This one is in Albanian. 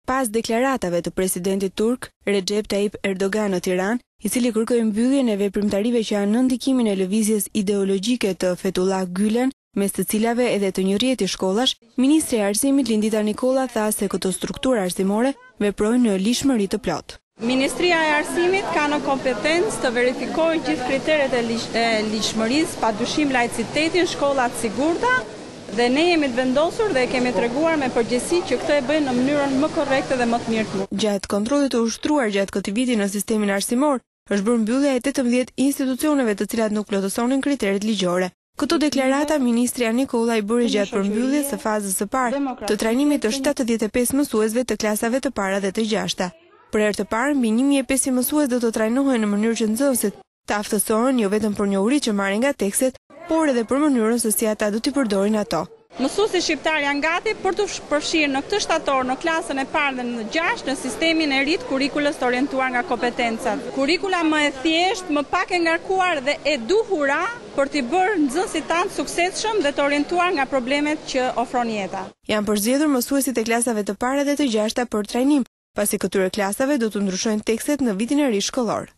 Pas deklaratave të presidentit turk Recep Tayyip Erdogan në Tiranë, i cili kërkoi mbylljen e veprimtarive që janë në ndikimin e lëvizjes ideologjike të Fethullah Gülen, mes të cilave edhe të një rjeti shkollash, ministri i arsimit Lindita Nikolla tha se këto struktura arsimore veprojnë në lishmëri të plotë. Ministria e Arsimit ka në kompetencë të verifikojë gjithë kriteret e lishmërisë, padyshim laicitetin, shkollat sigurta, dhe ne jemi të vendosur dhe kemi treguar me përgjegjësi që këtë e bëjnë në mënyrën më korrekte dhe më të mirë. Gjatë kontrollit të ushtruar gjatë këtij viti në sistemin arsimor, është bërë mbyllja e 18 institucioneve të cilat nuk plotësonin kriteret ligjore. Këto deklarata ministri Nikolla i bëri gjatë përmbylljes së fazës së parë të trajnimit të 75 mësuesve të klasave të para dhe të gjashta. Për herë të parë, mbi 1500 mësues do të trajnohen në mënyrë që nxënësit të aftësohen jo vetëm për njohuritë që marrin nga tekstet, por edhe për mënyrën se si ata do t'i përdorin ato. Mësuesit shqiptar janë gati për të përfshirë në këtë shtator në klasën e parë dhe në 6 në sistemin e ri të kurrikulës të orientuar nga kompetencat. Kurrikula më e thjeshtë, më pak e ngarkuar dhe e duhura për t'i bërë nxënësit tanë suksesshëm dhe të orientuar nga problemet që ofron jeta. Janë përzgjedhur mësuesit e klasave të para dhe të gjashta për trajnim, pasi këtyre klasave do të ndryshojnë tekstet në vitin e ri shkollor.